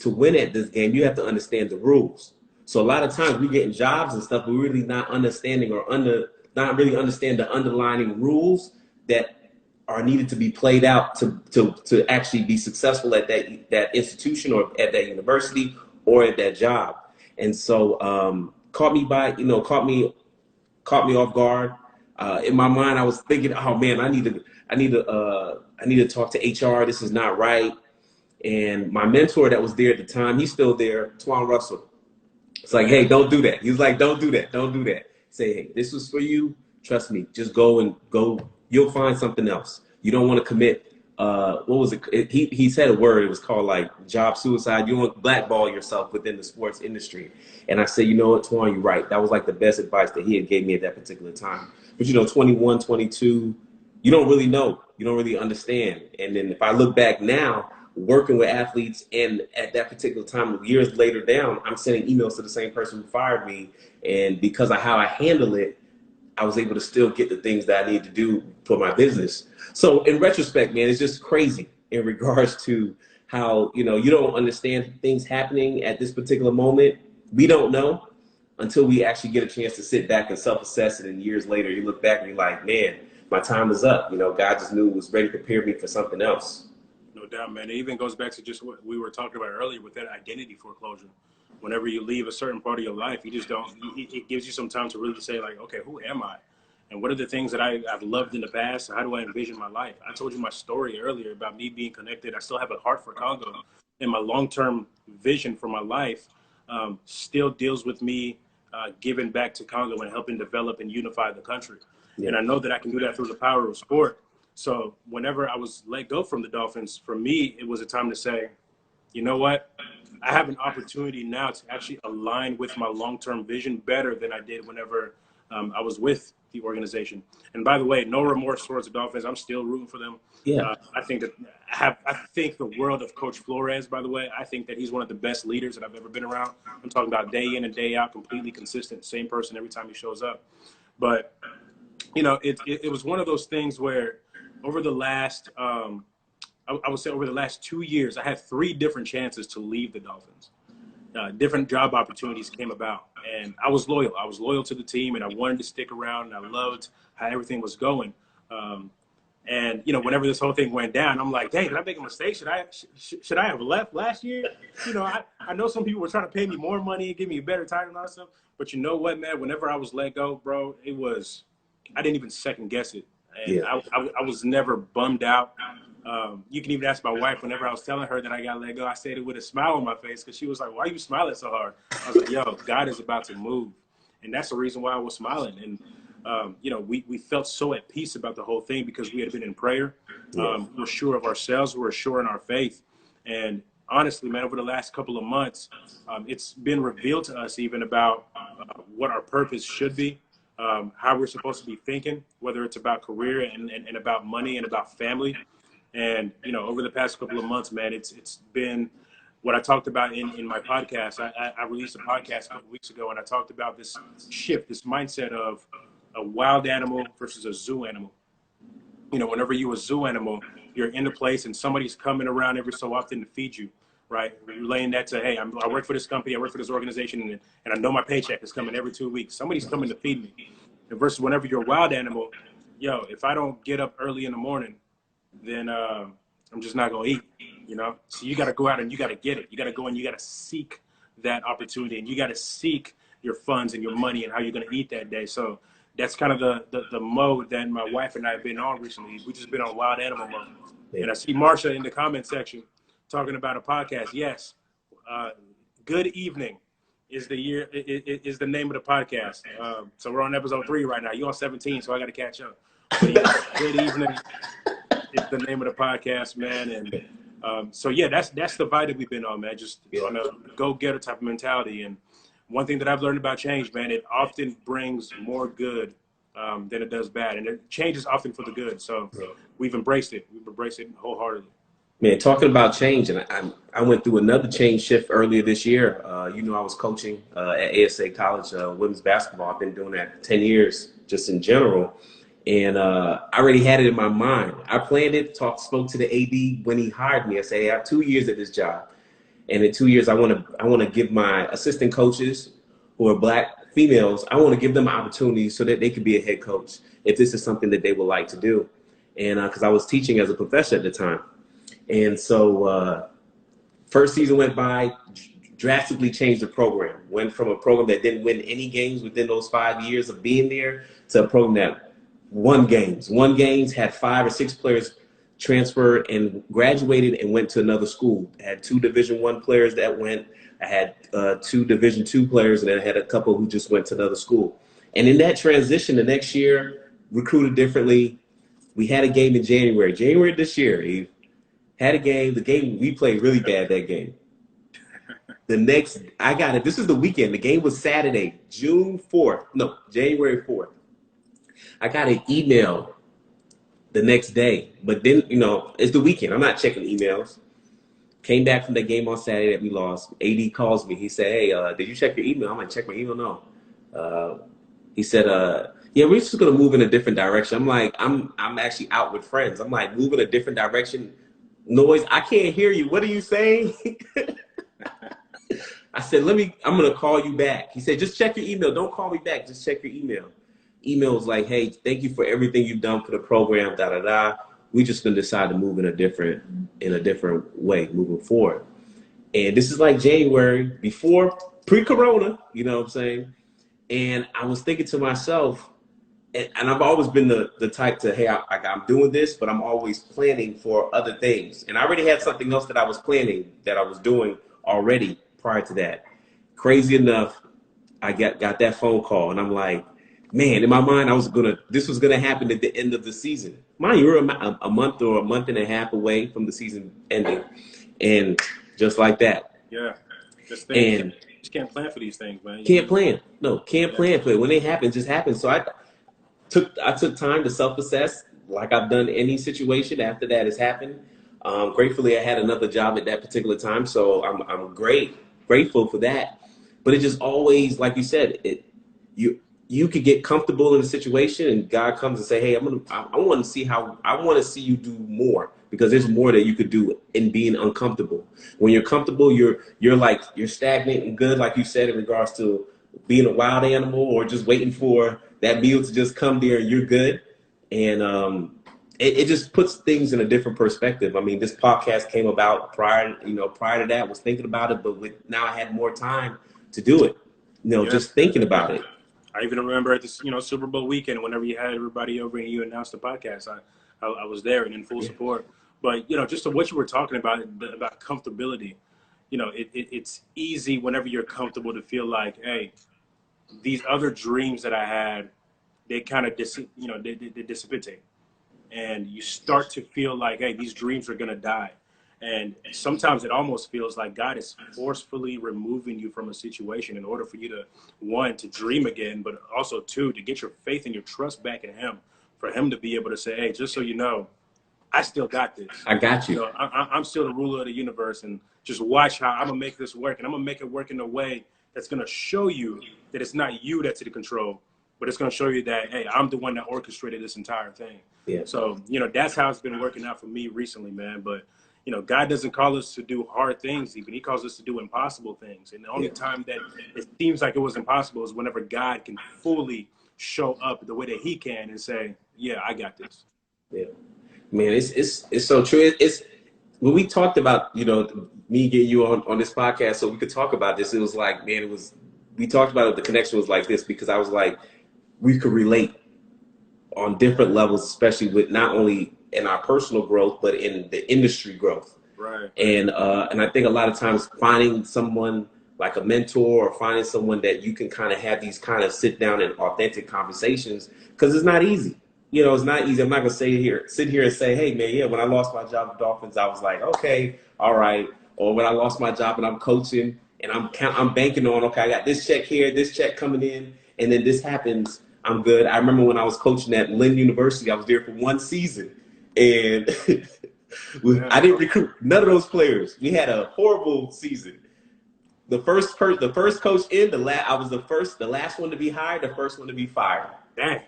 win at this game, you have to understand the rules. So a lot of times we get in jobs and stuff, we're really not understanding not really understand the underlying rules that are needed to be played out to actually be successful at that institution or at that university or at that job. And so caught me off guard. In my mind, I was thinking, oh man, I need to talk to HR. This is not right. And my mentor that was there at the time, he's still there, Twan Russell. It's like, hey, don't do that. He was like, don't do that. Don't do that. Say, hey, this was for you. Trust me. Just go. You'll find something else. You don't want to commit. What was it? He said a word. It was called like job suicide. You don't want to blackball yourself within the sports industry. And I said, you know what, Twan, you're right. That was like the best advice that he had gave me at that particular time. But 21, 22, you don't really know. You don't really understand. And then if I look back now, working with athletes, and at that particular time, years later down, I'm sending emails to the same person who fired me, and because of how I handle it, I was able to still get the things that I need to do for my business. So in retrospect, man, it's just crazy in regards to how, you don't understand things happening at this particular moment. We don't know until we actually get a chance to sit back and self-assess it, and years later, you look back and you're like, man, my time is up. God just knew it was ready to prepare me for something else. No doubt, man. It even goes back to just what we were talking about earlier with that identity foreclosure. Whenever you leave a certain part of your life, you just don't, it gives you some time to really say like, okay, who am I? And what are the things that I've loved in the past? How do I envision my life? I told you my story earlier about me being connected. I still have a heart for Congo, and my long-term vision for my life still deals with me giving back to Congo and helping develop and unify the country. Yeah. And I know that I can do that through the power of sport. So whenever I was let go from the Dolphins, for me, it was a time to say, you know what? I have an opportunity now to actually align with my long-term vision better than I did whenever I was with the organization. And by the way, no remorse towards the Dolphins. I'm still rooting for them. Yeah. I think that I think the world of Coach Flores, by the way. I think that he's one of the best leaders that I've ever been around. I'm talking about day in and day out, completely consistent, same person every time he shows up. But, you know, it was one of those things where over the last, I would say over the last 2 years, I had 3 different chances to leave the Dolphins. Different job opportunities came about, and I was loyal. I was loyal to the team, and I wanted to stick around, and I loved how everything was going. And, you know, whenever this whole thing went down, I'm like, hey, did I make a mistake? Should I have left last year? You know, I know some people were trying to pay me more money and give me a better title and all that stuff. But you know what, man? Whenever I was let go, bro, I didn't even second guess it. And Yeah. I was never bummed out. You can even ask my wife whenever I was telling her that I got let go. I said it with a smile on my face because she was like, why are you smiling so hard? I was like, yo, God is about to move. And that's the reason why I was smiling. And, you know, we felt so at peace about the whole thing because we had been in prayer. We were sure of ourselves. We were sure in our faith. And honestly, man, over the last couple of months, it's been revealed to us even about what our purpose should be, how we're supposed to be thinking, whether it's about career and about money and about family. And, you know, over the past couple of months, man, it's been what I talked about in my podcast. I released a podcast a couple of weeks ago, and I talked about this shift, this mindset of a wild animal versus a zoo animal. You know, whenever you're a zoo animal, you're in a place and somebody's coming around every so often to feed you, right? Relaying that to, hey, I work for this company, I work for this organization, and I know my paycheck is coming every 2 weeks. Somebody's coming to feed me. And versus whenever you're a wild animal, yo, if I don't get up early in the morning, then I'm just not going to eat, you know? So you got to go out and you got to get it. You got to go and you got to seek that opportunity, and you got to seek your funds and your money and how you're going to eat that day. So that's kind of the mode that my wife and I have been on recently. We've just been on wild animal mode. Yeah. And I see Marsha in the comment section talking about a podcast. Yes. Good Evening is the name of the podcast. So we're on episode 3 right now. You're on 17, so I got to catch up. But yeah, Good Evening is the name of the podcast, man. And so yeah, that's the vibe that we've been on, man. Just on a go-getter type of mentality. And one thing that I've learned about change, man, it often brings more good than it does bad, and change is often for the good. So we've embraced it. We've embraced it wholeheartedly. Man, talking about change, and I went through another change shift earlier this year. You know, I was coaching at ASA College women's basketball. I've been doing that for 10 years, just in general. And I already had it in my mind. I planned it, spoke to the AD when he hired me. I said, hey, I have 2 years at this job. And in 2 years, I want to give my assistant coaches who are Black females, I want to give them opportunities so that they could be a head coach if this is something that they would like to do. And because I was teaching as a professor at the time. And so first season went by, drastically changed the program. Went from a program that didn't win any games within those 5 years of being there to a program that won games, had 5 or 6 players transferred and graduated and went to another school. I had 2 Division I players that went. I had 2 Division II players, and then I had a couple who just went to another school. And in that transition, the next year, recruited differently. We had a game in January this year, Yves. Had a game. The game, we played really bad that game. I got it. This is the weekend. The game was Saturday, January 4th. I got an email the next day, but then, you know, it's the weekend. I'm not checking emails. Came back from the game on Saturday that we lost. AD calls me. He said, hey, did you check your email? I'm like, check my email? No. He said, yeah, we're just going to move in a different direction. I'm like, I'm actually out with friends. I'm like, move in a different direction. Noise, I can't hear you. What are you saying? I said, I'm going to call you back. He said, just check your email. Don't call me back. Just check your email. Email was like, hey, thank you for everything you've done for the program, da-da-da. We just going to decide to move in a different way moving forward. And this is like January, pre-corona, you know what I'm saying? And I was thinking to myself, and I've always been the type to, hey, I'm doing this, but I'm always planning for other things. And I already had something else that I was planning, that I was doing already prior to that. Crazy enough, I got that phone call, and I'm like, man, in my mind, this was gonna happen at the end of the season. Mind you, we're a month or a month and a half away from the season ending, and just like that, And you just can't plan for these things, man. Can't plan. No, can't plan for it. When it happens, just happens. So I took time to self-assess, like I've done any situation after that has happened. Gratefully, I had another job at that particular time, so I'm grateful for that. But it just always, like you said, you could get comfortable in a situation, and God comes and say, "Hey, I want to see you do more, because there's more that you could do in being uncomfortable. When you're comfortable, you're stagnant and good, like you said, in regards to being a wild animal or just waiting for that meal to just come there and you're good. And it just puts things in a different perspective. I mean, this podcast came about prior to that, I was thinking about it, but now I had more time to do it, just thinking about it. I even remember at this, Super Bowl weekend, whenever you had everybody over and you announced the podcast, I was there and in full support. But, just to what you were talking about comfortability, it's easy whenever you're comfortable to feel like, hey, these other dreams that I had, they kind of, they dissipate. And you start to feel like, hey, these dreams are going to die. And sometimes it almost feels like God is forcefully removing you from a situation in order for you to, one, to dream again, but also, two, to get your faith and your trust back in him, for him to be able to say, hey, just so you know, I still got this. I got you. I'm still the ruler of the universe, and just watch how I'm going to make this work. And I'm going to make it work in a way that's going to show you that it's not you that's in control, but it's going to show you that, hey, I'm the one that orchestrated this entire thing. Yeah. So, that's how it's been working out for me recently, man. But, God doesn't call us to do hard things even. He calls us to do impossible things. And the only time that it seems like it was impossible is whenever God can fully show up the way that he can and say, yeah, I got this. Yeah. Man, it's so true. It's when we talked about, me getting you on this podcast so we could talk about this, it was like, man, we talked about it, the connection was like this, because I was like, we could relate on different levels, especially with not only in our personal growth, but in the industry growth. Right. And I think a lot of times finding someone like a mentor or finding someone that you can kind of have these kind of sit down and authentic conversations, because it's not easy. It's not easy. I'm not going to sit here and say, hey, man, yeah, when I lost my job with Dolphins, I was like, okay, all right. Or when I lost my job and I'm coaching and I'm banking on, okay, I got this check here, this check coming in, and then this happens, I'm good. I remember when I was coaching at Lynn University, I was there for one season, and I didn't recruit none of those players. We had a horrible season. The first coach in, I was the last one to be hired, the first one to be fired. Dang.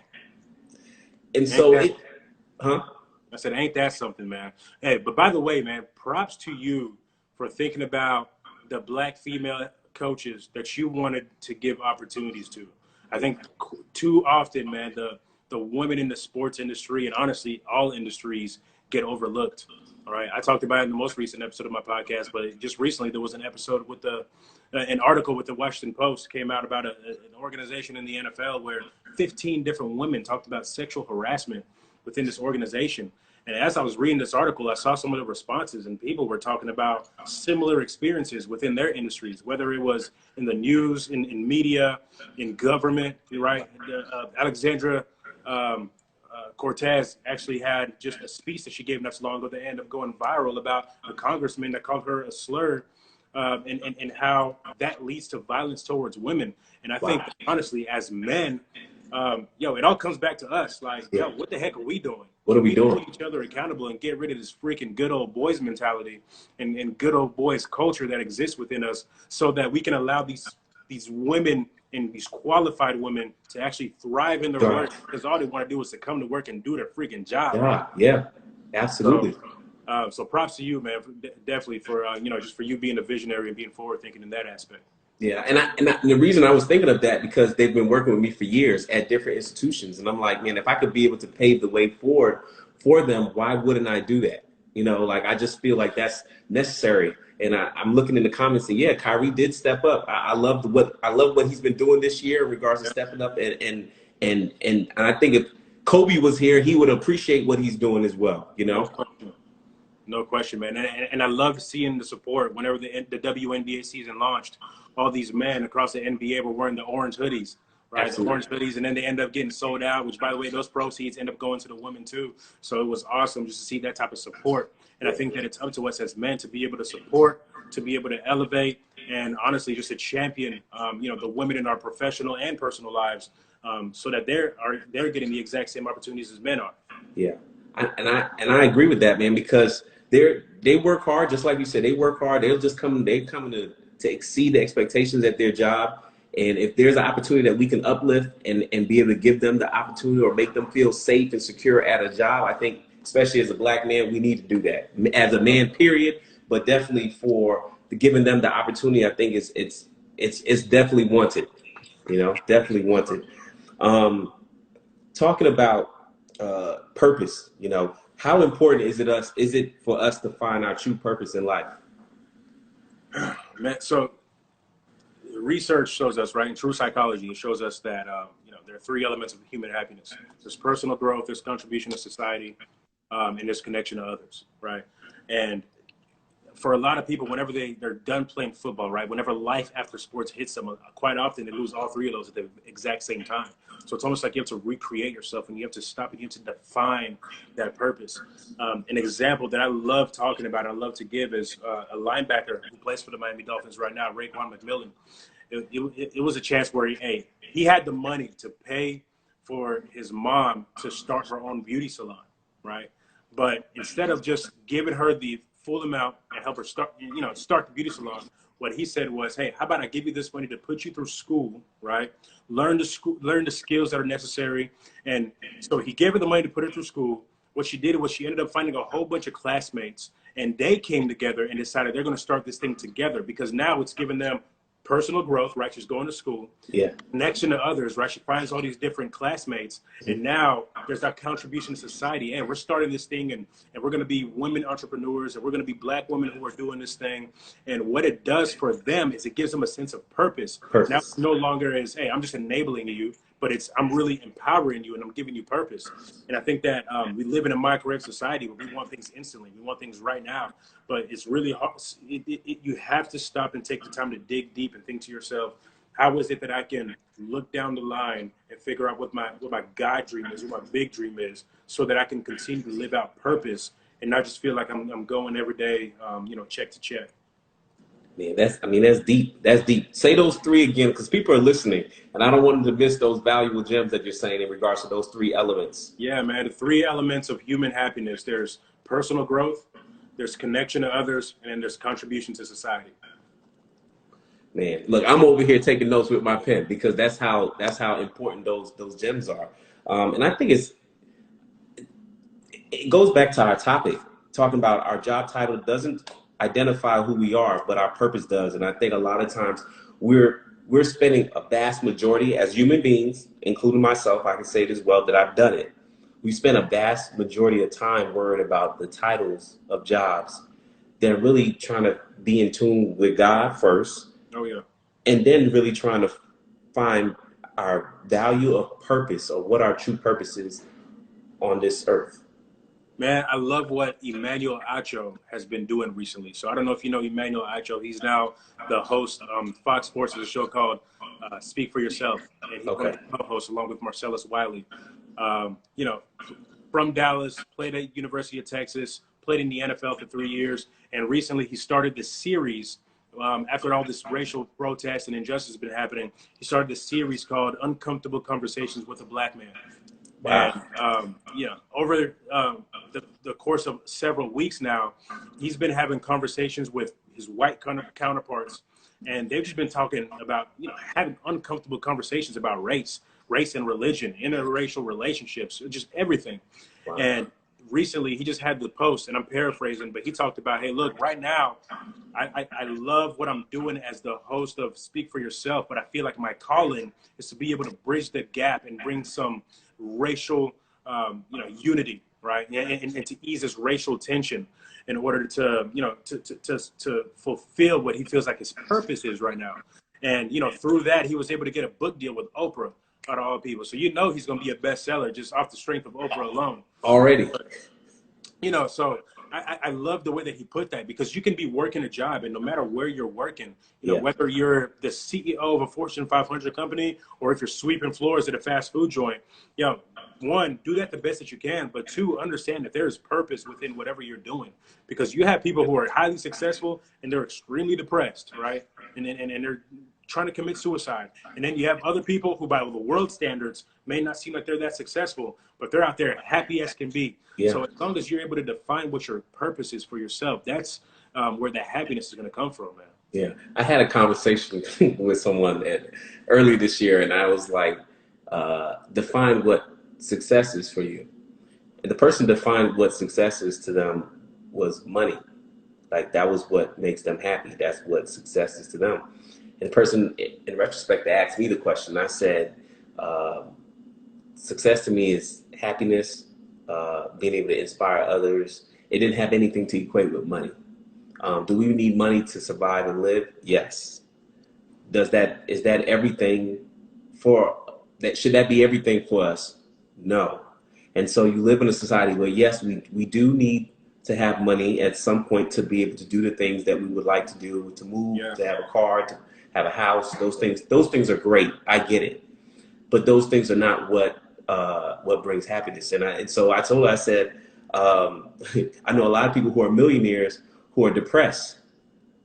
And so I said, ain't that something, man? Hey, but by the way, man, props to you for thinking about the black female coaches that you wanted to give opportunities to. I think too often, man, the women in the sports industry, and honestly, all industries, get overlooked. All right. I talked about it in the most recent episode of my podcast, but just recently there was an episode with an article with the Washington Post came out about an organization in the NFL where 15 different women talked about sexual harassment within this organization. And as I was reading this article, I saw some of the responses, and people were talking about similar experiences within their industries, whether it was in the news, in media, in government, right? Alexandra Cortez actually had just a speech that she gave not so long ago that ended up going viral about a congressman that called her a slur, and how that leads to violence towards women. And I think, honestly, as men, it all comes back to us. Like, what the heck are we doing? What are we doing? Hold each other accountable and get rid of this freaking good old boys mentality and good old boys culture that exists within us, so that we can allow these women and these qualified women to actually thrive in their work, because all they want to do is to come to work and do their freaking job. Yeah, absolutely. So props to you, man, definitely for just for you being a visionary and being forward thinking in that aspect. Yeah, and the reason I was thinking of that, because they've been working with me for years at different institutions, and I'm like, man, if I could be able to pave the way forward for them, why wouldn't I do that? I just feel like that's necessary. And I'm looking in the comments and yeah, Kyrie did step up. I love what he's been doing this year in regards to stepping up, and I think if Kobe was here, he would appreciate what he's doing as well. No question, man. And I love seeing the support whenever the WNBA season launched. All these men across the NBA were wearing the orange hoodies, right? Absolutely. The orange hoodies, and then they end up getting sold out, which, by the way, those proceeds end up going to the women too. So it was awesome just to see that type of support. And I think that it's up to us as men to be able to support, to be able to elevate, and honestly just to champion, the women in our professional and personal lives, so that they're getting the exact same opportunities as men are. Yeah, I agree with that, man, because they work hard, just like you said. They work hard. They come to exceed the expectations at their job. And if there's an opportunity that we can uplift and be able to give them the opportunity or make them feel safe and secure at a job, I think, especially as a black man, we need to do that as a man, period. But definitely for giving them the opportunity, I think it's definitely wanted. Definitely wanted. Talking about purpose, how important is it for us to find our true purpose in life? Man, so research shows us, right, in true psychology, it shows us that there are three elements of human happiness. There's personal growth, there's contribution to society, and there's connection to others, right? And for a lot of people, whenever they're done playing football, right, whenever life after sports hits them, quite often they lose all three of those at the exact same time. So it's almost like you have to recreate yourself, and you have to stop and you have to define that purpose. An example that I love talking about, I love to give, is a linebacker who plays for the Miami Dolphins right now, Raekwon McMillan. It was a chance where he had the money to pay for his mom to start her own beauty salon, right? But instead of just giving her the full amount and help her start the beauty salon, what he said was, hey, how about I give you this money to put you through school, right? Learn the skills that are necessary. And so he gave her the money to put her through school. What she did was she ended up finding a whole bunch of classmates, and they came together and decided they're going to start this thing together, because now it's given them personal growth, right? She's going to school. Yeah. Connection to others, right? She finds all these different classmates, and now there's that contribution to society. And we're starting this thing, and we're going to be women entrepreneurs, and we're going to be black women who are doing this thing. And what it does for them is it gives them a sense of purpose. Now it's no longer as, hey, I'm just enabling you, but I'm really empowering you, and I'm giving you purpose. And I think that we live in a microwave society where we want things instantly. We want things right now. But it's really hard. You have to stop and take the time to dig deep and think to yourself, how is it that I can look down the line and figure out what my God dream is, what my big dream is, so that I can continue to live out purpose and not just feel like I'm going every day, check to check. Man, that's deep. That's deep. Say those three again, because people are listening, and I don't want them to miss those valuable gems that you're saying in regards to those three elements. Yeah, man, the three elements of human happiness. There's personal growth, there's connection to others, and then there's contribution to society. Man, look, I'm over here taking notes with my pen, because that's how important those gems are. And I think it goes back to our topic, talking about our job title doesn't identify who we are, but our purpose does. And I think a lot of times we're spending a vast majority as human beings, including myself, I can say it as well, that I've done it. We spend a vast majority of time worried about the titles of jobs. They're really trying to be in tune with God first. Oh, yeah. And then really trying to find our value of purpose, or what our true purpose is on this earth. Man, I love what Emmanuel Acho has been doing recently. So I don't know if you know Emmanuel Acho. He's now the host on Fox Sports of a show called Speak for Yourself. And he's one of the co-hosts along with Marcellus Wiley. From Dallas, played at University of Texas, played in the NFL for 3 years. And recently he started this series. After all this racial protest and injustice has been happening, he started this series called Uncomfortable Conversations with a Black Man. Wow. And, over the course of several weeks now, he's been having conversations with his white counterparts, and they've just been talking about, having uncomfortable conversations about race and religion, interracial relationships, just everything. Wow. And recently he just had the post, and I'm paraphrasing, but he talked about, hey, look, right now, I love what I'm doing as the host of Speak for Yourself, but I feel like my calling is to be able to bridge the gap and bring some racial, unity, right? And to ease this racial tension in order to, to fulfill what he feels like his purpose is right now. And, through that, he was able to get a book deal with Oprah, out of all people. So, he's going to be a bestseller just off the strength of Oprah alone. Already. But, so I love the way that he put that, because you can be working a job, and no matter where you're working, whether you're the CEO of a Fortune 500 company, or if you're sweeping floors at a fast food joint, one, do that the best that you can, but two, understand that there is purpose within whatever you're doing, because you have people who are highly successful and they're extremely depressed, right? and they're trying to commit suicide. And then you have other people who, by the world standards, may not seem like they're that successful, but they're out there happy as can be. Yeah. So as long as you're able to define what your purpose is for yourself, that's where the happiness is going to come from, man. Yeah. I had a conversation with someone early this year, and I was like, define what success is for you. And the person defined what success is to them was money. Like, that was what makes them happy. That's what success is to them. And the person, in retrospect, asked me the question. I said, success to me is happiness, being able to inspire others. It didn't have anything to equate with money. Do we need money to survive and live? Yes. Is that everything should that be everything for us? No. And so you live in a society where, yes, we do need to have money at some point to be able to do the things that we would like to do, to move, to have a car, to have a house. Those things are great. I get it. But those things are not what brings happiness. And so I told her, I said, I know a lot of people who are millionaires who are depressed,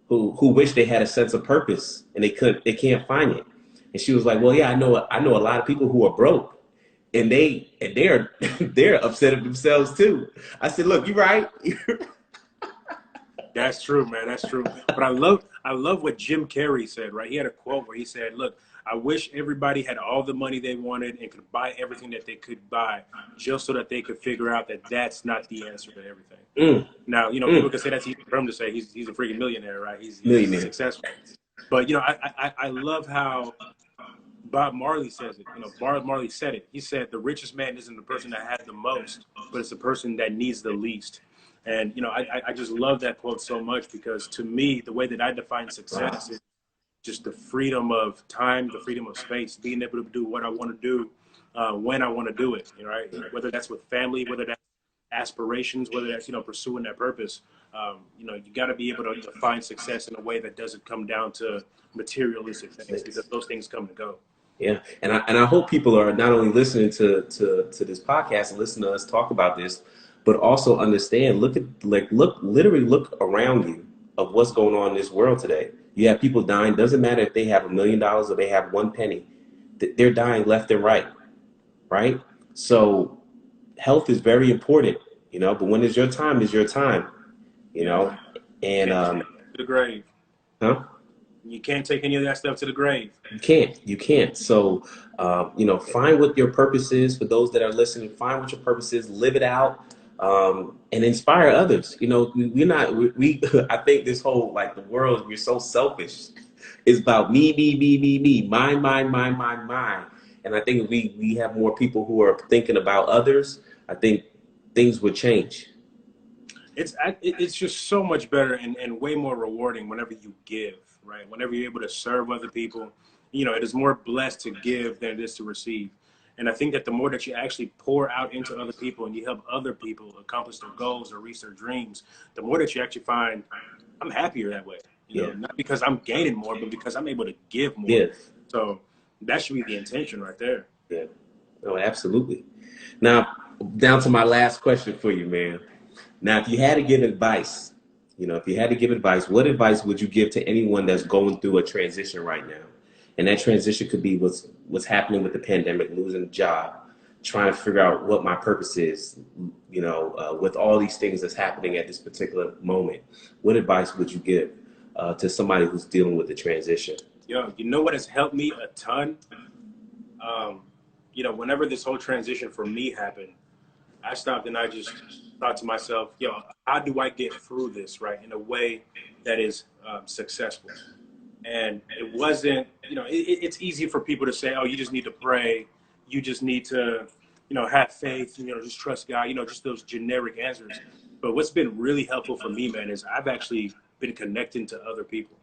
who wish they had a sense of purpose and they can't find it. And she was like, well, yeah, I know a lot of people who are broke and they're upset at themselves too. I said, look, you're right. That's true, man. That's true. But I love what Jim Carrey said, right? He had a quote where he said, look, I wish everybody had all the money they wanted and could buy everything that they could buy just so that they could figure out that that's not the answer to everything. Now, people can say that's easy for him to say. He's a freaking millionaire, right? He's successful. But, I love how Bob Marley says it. Bob Marley said it. He said the richest man isn't the person that has the most, but it's the person that needs the least. And, I just love that quote so much because to me, the way that I define success is just the freedom of time, the freedom of space, being able to do what I want to do when I want to do it, right? Whether that's with family, whether that's aspirations, whether that's, pursuing that purpose. You got to be able to define success in a way that doesn't come down to materialistic things because those things come and go. Yeah, and I hope people are not only listening to this podcast and listening to us talk about this, but also understand. Literally look around you of what's going on in this world today. You have people dying. Doesn't matter if they have $1 million or they have 1 penny. They're dying left and right. So health is very important, But when it's your time, it's your time, And to the grave. Huh? You can't take any of that stuff to the grave. You can't. So, find what your purpose is. For those that are listening, find what your purpose is, live it out, and inspire others. I think this whole, the world, we're so selfish. It's about me, mine. And I think if we have more people who are thinking about others, I think things would change. It's just so much better and way more rewarding whenever you give. Right. Whenever you're able to serve other people, it is more blessed to give than it is to receive. And I think that the more that you actually pour out into other people and you help other people accomplish their goals or reach their dreams, the more that you actually find I'm happier that way. Not because I'm gaining more, but because I'm able to give more. Yeah. So that should be the intention right there. Yeah. Oh, absolutely. Now, down to my last question for you, man. Now, if you had to give advice, what advice would you give to anyone that's going through a transition right now? And that transition could be what's happening with the pandemic, losing a job, trying to figure out what my purpose is, with all these things that's happening at this particular moment. What advice would you give to somebody who's dealing with the transition? What has helped me a ton? Whenever this whole transition for me happened, I stopped and I just thought to myself, how do I get through this, right, in a way that is successful? And it wasn't, it's easy for people to say, oh, you just need to pray. You just need to, have faith, just trust God, just those generic answers. But what's been really helpful for me, man, is I've actually been connecting to other people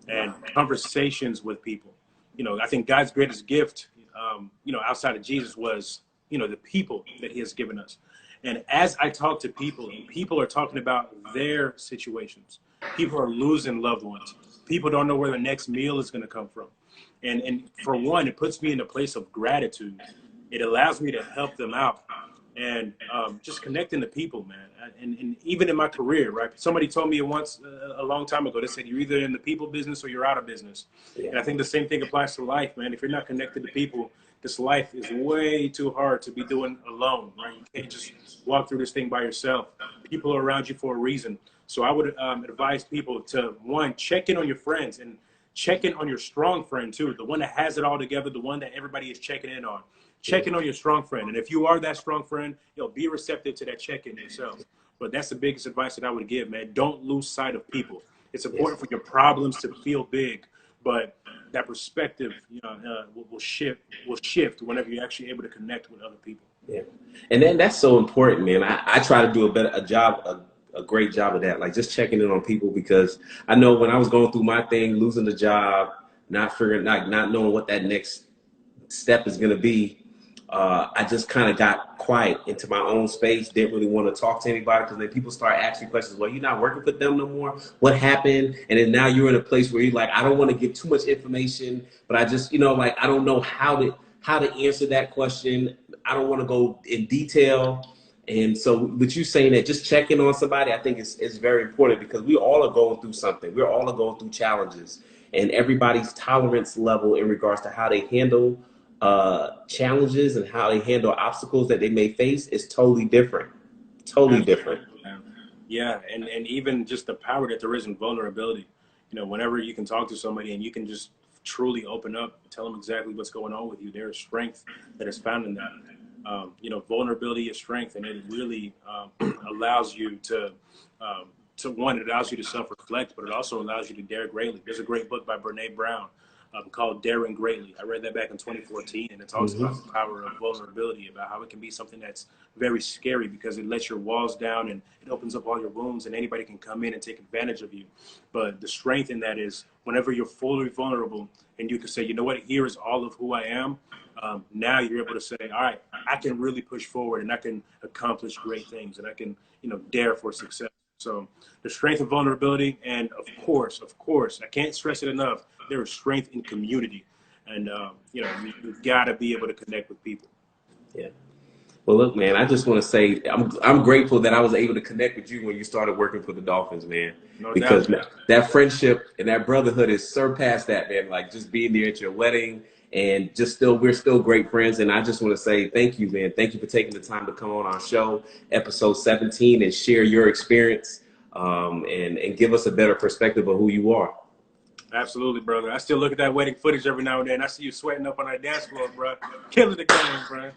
and conversations with people. I think God's greatest gift, outside of Jesus was, the people that he has given us. And as I talk to people, and people are talking about their situations, people are losing loved ones. People don't know where the next meal is going to come from. And for one, it puts me in a place of gratitude. It allows me to help them out. and just connecting to people, man. And even in my career, right? Somebody told me once a long time ago, they said, you're either in the people business or you're out of business. Yeah. And I think the same thing applies to life, man. If you're not connected to people, this life is way too hard to be doing alone, right? You can't just walk through this thing by yourself. People are around you for a reason. So I would advise people to, one, check in on your friends, and check in on your strong friend too, the one that has it all together, the one that everybody is checking in on. Check in on your strong friend. And if you are that strong friend, be receptive to that check-in yourself. But that's the biggest advice that I would give, man. Don't lose sight of people. It's important for your problems to feel big, but that perspective, will shift whenever you're actually able to connect with other people. Yeah. And then that's so important, man. I try to do a great job of that, like just checking in on people, because I know when I was going through my thing, losing the job, not knowing what that next step is going to be, I just kind of got quiet into my own space, didn't really want to talk to anybody, because then people start asking questions. Well, you're not working for them no more? What happened? And then now you're in a place where you're like, I don't want to give too much information, but I just, like, I don't know how to answer that question. I don't want to go in detail. And so with you saying that, just checking on somebody, I think is very important, because we all are going through something. We're all going through challenges, and everybody's tolerance level in regards to how they handle challenges and how they handle obstacles that they may face is totally different. Totally different. Yeah, and even just the power that there is in vulnerability. Whenever you can talk to somebody and you can just truly open up, tell them exactly what's going on with you, there is strength that is found in that. Vulnerability is strength, and it really allows you to one, it allows you to self-reflect, but it also allows you to dare greatly. There's a great book by Brene Brown called Daring Greatly. I read that back in 2014, and it talks about the power of vulnerability, about how it can be something that's very scary because it lets your walls down and it opens up all your wounds, and anybody can come in and take advantage of you. But the strength in that is whenever you're fully vulnerable and you can say, you know what, here is all of who I am. Now you're able to say, all right, I can really push forward and I can accomplish great things, and I can, dare for success. So the strength of vulnerability, and of course, I can't stress it enough, there is strength in community. And, you've got to be able to connect with people. Yeah. Well, look, man, I just want to say I'm grateful that I was able to connect with you when you started working for the Dolphins, man. No because doubt. that friendship and that brotherhood has surpassed that, man. Like just being there at your wedding, and we're still great friends. And I just want to say thank you, man. Thank you for taking the time to come on our show, episode 17, and share your experience and give us a better perspective of who you are. Absolutely, brother. I still look at that wedding footage every now and then. I see you sweating up on that dance floor, bro. Killing the game, bro.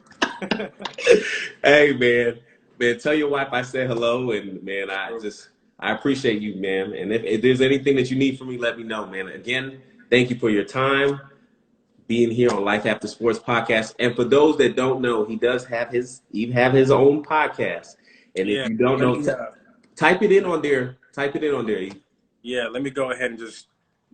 Hey, man, tell your wife I said hello, and man, I appreciate you, man. And if there's anything that you need from me, let me know, man. Again, thank you for your time being here on Life After Sports podcast. And for those that don't know, he does have his own podcast. And if you don't know, type it in on there. Type it in on there, Eve. Yeah, let me go ahead and just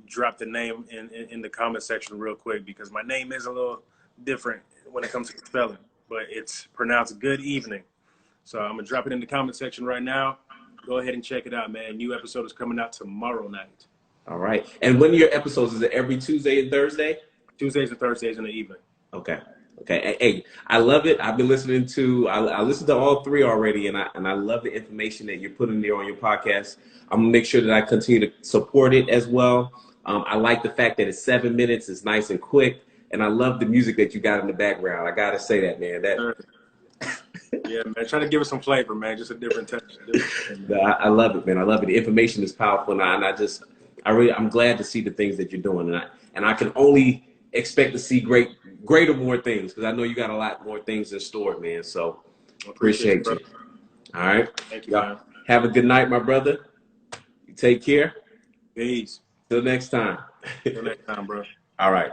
drop the name in the comment section real quick, because my name is a little different when it comes to spelling, but it's pronounced Good Evening. So I'm going to drop it in the comment section right now. Go ahead and check it out, man. New episode is coming out tomorrow night. All right. And when are your episodes? Is it every Tuesday and Thursday? Tuesdays and Thursdays in the evening. Okay. Hey, I love it. I've been listening to I listened to all three already, and I love the information that you're putting there on your podcast. I'm gonna make sure that I continue to support it as well. I like the fact that it's 7 minutes, it's nice and quick, and I love the music that you got in the background. I gotta say that, man. Yeah, man. Trying to give it some flavor, man. Just a different touch. I love it, man. I love it. The information is powerful, and I'm glad to see the things that you're doing, and I can only expect to see greater more things, because I know you got a lot more things in store, man. So appreciate you. All right. Thank you, man. Have a good night, my brother. You take care. Peace. Till next time. Till next time, bro. All right.